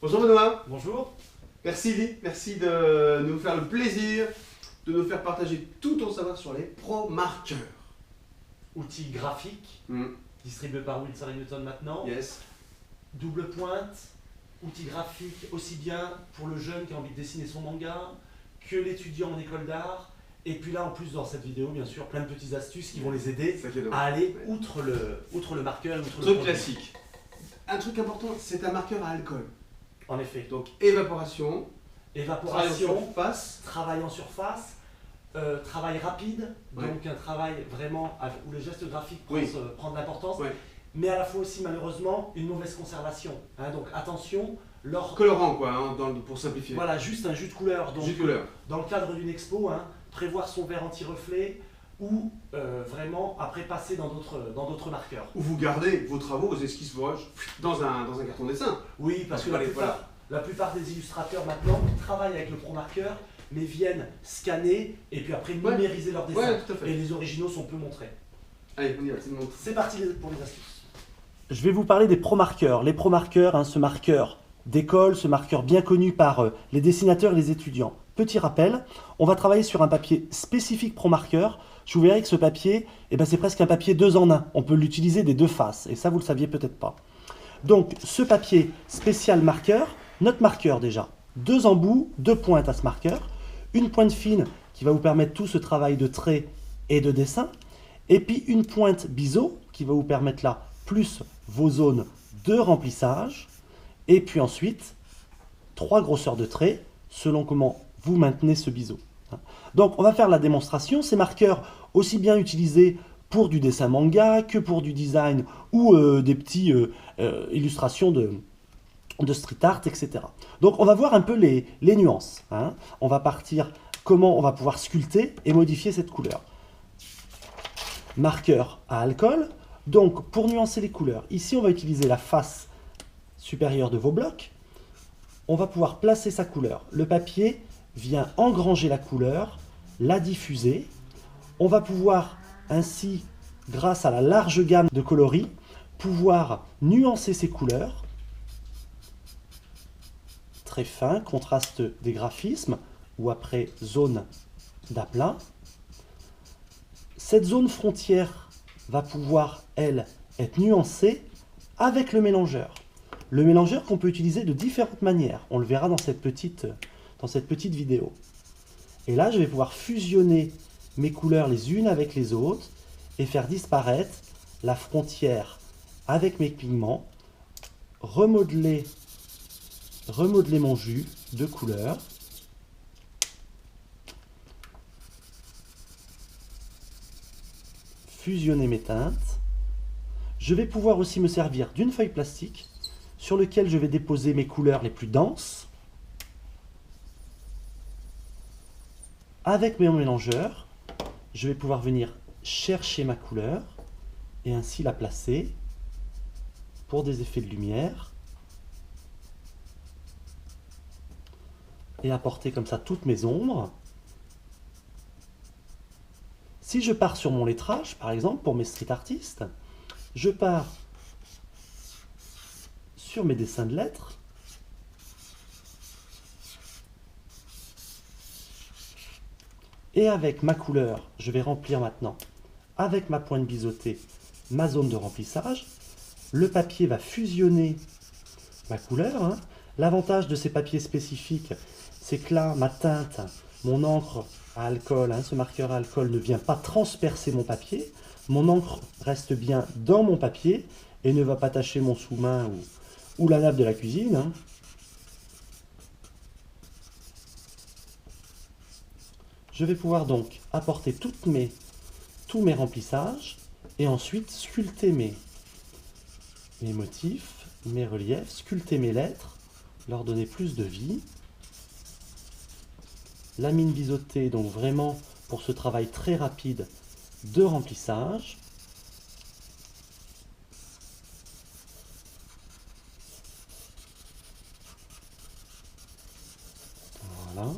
Bonjour Benoît. Bonjour. Merci de nous faire le plaisir de nous faire partager tout ton savoir sur les pro-marqueurs. Outil graphique, Mm. distribué par Winsor & Newton maintenant. Yes. Double pointe, outil graphique aussi bien pour le jeune qui a envie de dessiner son manga que l'étudiant en école d'art. Et puis là, en plus, dans cette vidéo, bien sûr, plein de petites astuces qui vont les aider Ça qui est drôle. à aller Ouais. outre le marqueur, outre le Truc produit. classique. Un truc important, c'est un marqueur à alcool. En effet. Donc évaporation, travail en Évaporation, surface. travail en surface, travail rapide, Ouais. donc un travail vraiment où le geste graphique prend, Oui. prend de l'importance, Ouais. mais à la fois aussi malheureusement une mauvaise conservation. Hein, donc attention, Colorant quoi, hein, pour simplifier. voilà, juste un jus de couleur. Donc, Jus de couleur. dans le cadre d'une expo, hein, prévoir son verre anti-reflet ou vraiment après passer dans d'autres marqueurs. Ou vous gardez vos travaux, vos esquisses, vos rushs dans un carton dessin. Oui, parce que Voilà. la plupart des illustrateurs maintenant travaillent avec le pro-marqueur, mais viennent scanner et puis après Ouais. numériser leurs dessins. Ouais, tout à fait. Et les originaux sont peu montrés. Allez, on y va, c'est le montre. C'est parti pour les astuces. Je vais vous parler des pro-marqueurs. Les pro-marqueurs, hein, ce marqueur d'école, ce marqueur bien connu par les dessinateurs et les étudiants. Petit rappel, on va travailler sur un papier spécifique pro-marqueur. Je vous verrai que ce papier, c'est presque un papier 2 en 1. On peut l'utiliser des deux faces, et ça vous le saviez peut-être pas. Donc ce papier spécial marqueur, notre marqueur déjà, 2 embouts, 2 pointes à ce marqueur, une pointe fine qui va vous permettre tout ce travail de trait et de dessin, et puis une pointe biseau qui va vous permettre là, plus vos zones de remplissage, et puis ensuite 3 grosseurs de traits selon comment vous maintenez ce biseau. Donc on va faire la démonstration. Ces marqueurs aussi bien utilisés pour du dessin manga que pour du design ou des petites illustrations de street art, etc. Donc on va voir un peu les nuances. Hein. On va partir comment on va pouvoir sculpter et modifier cette couleur. Marqueur à alcool. Donc pour nuancer les couleurs, ici on va utiliser la face supérieure de vos blocs. On va pouvoir placer sa couleur. Le papier vient engranger la couleur, la diffuser. On va pouvoir ainsi, grâce à la large gamme de coloris, pouvoir nuancer ces couleurs. Très fin, contraste des graphismes, ou après zone d'aplat. Cette zone frontière va pouvoir, elle, être nuancée avec le mélangeur. Le mélangeur qu'on peut utiliser de différentes manières. On le verra dans cette petite vidéo. Et là, je vais pouvoir fusionner mes couleurs les unes avec les autres et faire disparaître la frontière avec mes pigments, remodeler mon jus de couleurs. Fusionner mes teintes. Je vais pouvoir aussi me servir d'une feuille plastique sur lequel je vais déposer mes couleurs les plus denses. Avec mon mélangeur, je vais pouvoir venir chercher ma couleur et ainsi la placer pour des effets de lumière et apporter comme ça toutes mes ombres. Si je pars sur mon lettrage, par exemple, pour mes street artistes, je pars sur mes dessins de lettres. Et avec ma couleur, je vais remplir maintenant, avec ma pointe biseautée, ma zone de remplissage. Le papier va fusionner ma couleur. Hein. L'avantage de ces papiers spécifiques, c'est que là, ma teinte, mon encre à alcool, hein, ce marqueur à alcool ne vient pas transpercer mon papier. Mon encre reste bien dans mon papier et ne va pas tacher mon sous-main ou la nappe de la cuisine. Hein. Je vais pouvoir donc apporter tous mes remplissages et ensuite sculpter mes motifs, mes reliefs, sculpter mes lettres, leur donner plus de vie. La mine biseautée, donc vraiment pour ce travail très rapide de remplissage. Voilà.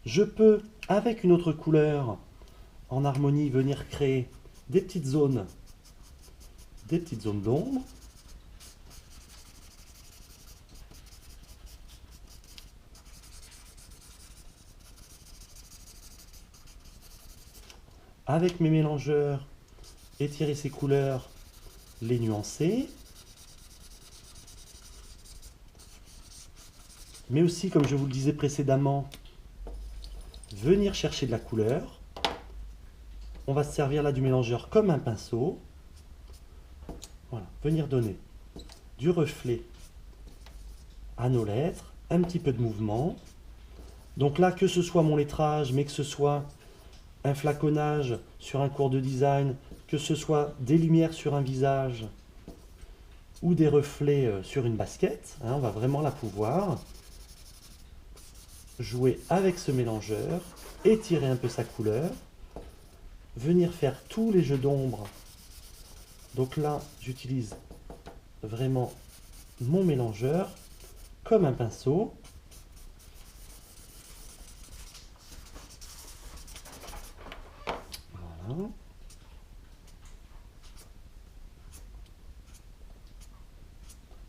Je peux, avec une autre couleur, en harmonie, venir créer des petites zones d'ombre. avec mes mélangeurs, étirer ces couleurs, les nuancer. Mais aussi, comme je vous le disais précédemment, venir chercher de la couleur. On va se servir là du mélangeur comme un pinceau. Voilà, venir donner du reflet à nos lettres, un petit peu de mouvement. Donc là, que ce soit mon lettrage, mais que ce soit un flaconnage sur un cours de design, que ce soit des lumières sur un visage ou des reflets sur une basket, hein, on va vraiment là pouvoir jouer avec ce mélangeur, étirer un peu sa couleur, venir faire tous les jeux d'ombre. Donc là, j'utilise vraiment mon mélangeur comme un pinceau. Voilà.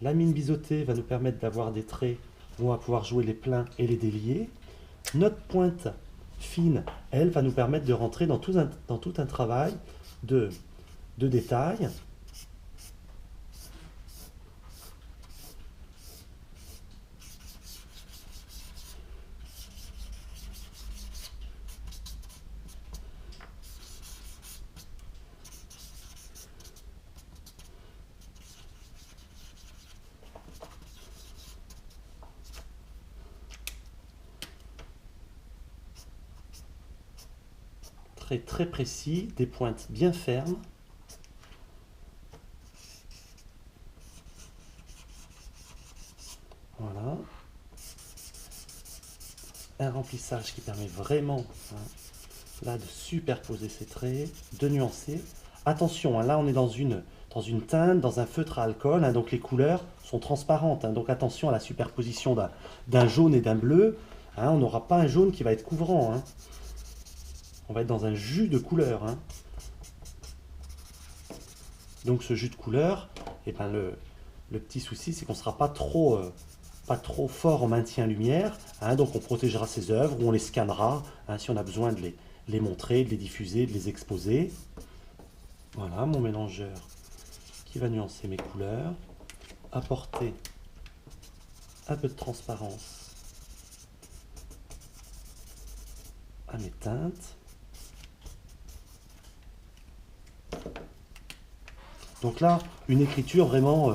La mine biseautée va nous permettre d'avoir des traits où on va pouvoir jouer les pleins et les déliés. Notre pointe fine, elle, va nous permettre de rentrer dans tout un travail de détail. Très précis, des pointes bien fermes. Voilà. Un remplissage qui permet vraiment là de superposer ces traits, de nuancer. Attention, là on est dans une teinte, dans un feutre à alcool, hein, donc les couleurs sont transparentes. Hein, donc attention à la superposition d'un jaune et d'un bleu. Hein, on n'aura pas un jaune qui va être couvrant. Hein. On va être dans un jus de couleur. Hein. Donc ce jus de couleur, eh ben le petit souci, c'est qu'on ne sera pas trop fort en maintien lumière. Hein, donc on protégera ces œuvres, ou on les scannera, hein, si on a besoin de les montrer, de les diffuser, de les exposer. Voilà mon mélangeur qui va nuancer mes couleurs, apporter un peu de transparence à mes teintes. Donc là, une écriture vraiment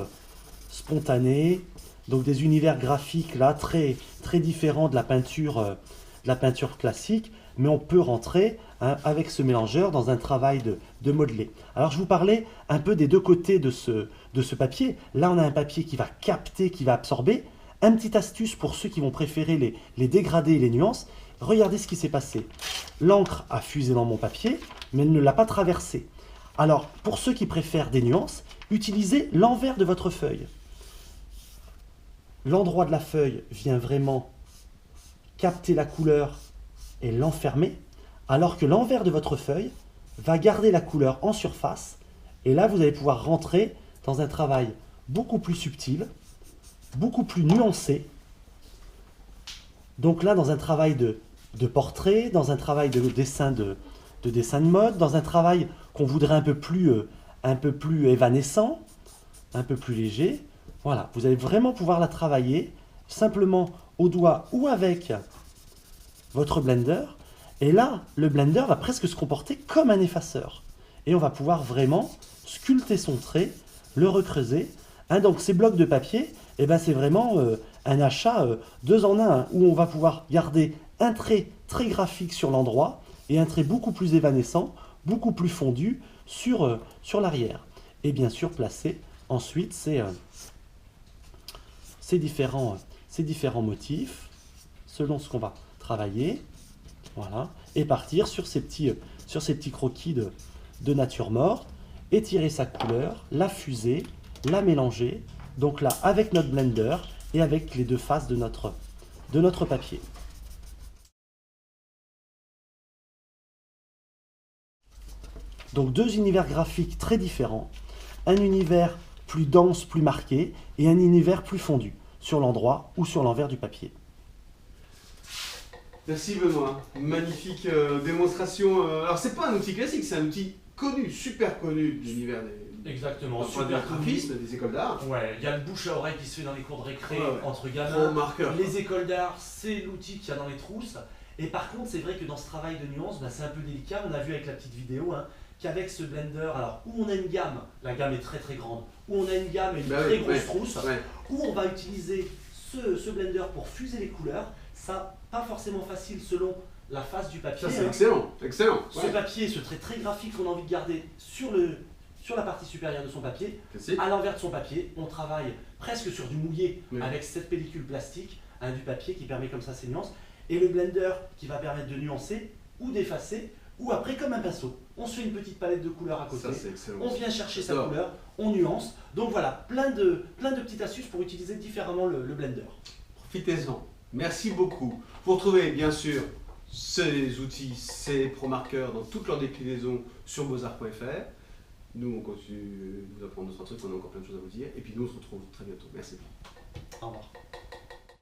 spontanée, donc des univers graphiques là très différents de la peinture classique, mais on peut rentrer hein, avec ce mélangeur dans un travail de modeler. Alors je vous parlais un peu des deux côtés de ce papier. Là, on a un papier qui va capter, qui va absorber. Un petit astuce pour ceux qui vont préférer les dégradés et les nuances. Regardez ce qui s'est passé. L'encre a fusé dans mon papier, mais elle ne l'a pas traversé. Alors, pour ceux qui préfèrent des nuances, utilisez l'envers de votre feuille. L'endroit de la feuille vient vraiment capter la couleur et l'enfermer, alors que l'envers de votre feuille va garder la couleur en surface. Et là, vous allez pouvoir rentrer dans un travail beaucoup plus subtil, beaucoup plus nuancé. Donc là, dans un travail de portrait, dans un travail de dessin de mode, dans un travail qu'on voudrait un peu plus évanescent, un peu plus léger. Voilà, vous allez vraiment pouvoir la travailler simplement au doigt ou avec votre blender. Et là, le blender va presque se comporter comme un effaceur. Et on va pouvoir vraiment sculpter son trait, le recreuser. Hein, donc ces blocs de papier, eh ben, c'est vraiment un achat 2 en 1, hein, où on va pouvoir garder un trait très graphique sur l'endroit et un trait beaucoup plus évanescent, beaucoup plus fondu sur l'arrière. Et bien sûr, placer ensuite ces différents motifs selon ce qu'on va travailler. Voilà. Et partir sur ces petits croquis de nature morte, étirer sa couleur, la fuser, la mélanger. Donc là, avec notre blender et avec les deux faces de notre papier. Donc 2 univers graphiques très différents. Un univers plus dense, plus marqué, et un univers plus fondu, sur l'endroit ou sur l'envers du papier. Merci Benoît, magnifique démonstration. Alors c'est pas un outil classique, c'est un outil connu, super connu de l'univers des... Exactement, Enfin, super du graphisme, des écoles d'art. Ouais, il y a le bouche à oreille qui se fait dans les cours de récré Ouais, ouais. entre gamins. Pro marqueur. Les écoles d'art, c'est l'outil qu'il y a dans les trousses. Et par contre, c'est vrai que dans ce travail de nuance, bah, c'est un peu délicat. On a vu avec la petite vidéo qu'avec ce blender, alors où on a une gamme, la gamme est très très grande, où on a une gamme et une très grosse trousse, où on va utiliser ce blender pour fuser les couleurs, ça pas forcément facile selon la face du papier. Ça c'est excellent, excellent. Ce papier, ce trait très graphique qu'on a envie de garder sur la partie supérieure de son papier, à l'envers de son papier, on travaille presque sur du mouillé avec cette pellicule plastique, du papier qui permet comme ça ces nuances, et le blender qui va permettre de nuancer ou d'effacer, ou après comme un pinceau. On se fait une petite palette de couleurs à côté, on vient chercher sa couleur, on nuance. Donc voilà, plein de petites astuces pour utiliser différemment le blender. Profitez-en. Merci beaucoup. Vous retrouvez bien sûr ces outils, ces pro-marqueurs dans toutes leurs déclinaisons sur beaux-arts.fr. Nous, on continue de vous apprendre d'autres trucs, on a encore plein de choses à vous dire. Et puis nous, on se retrouve très bientôt. Merci. Au revoir.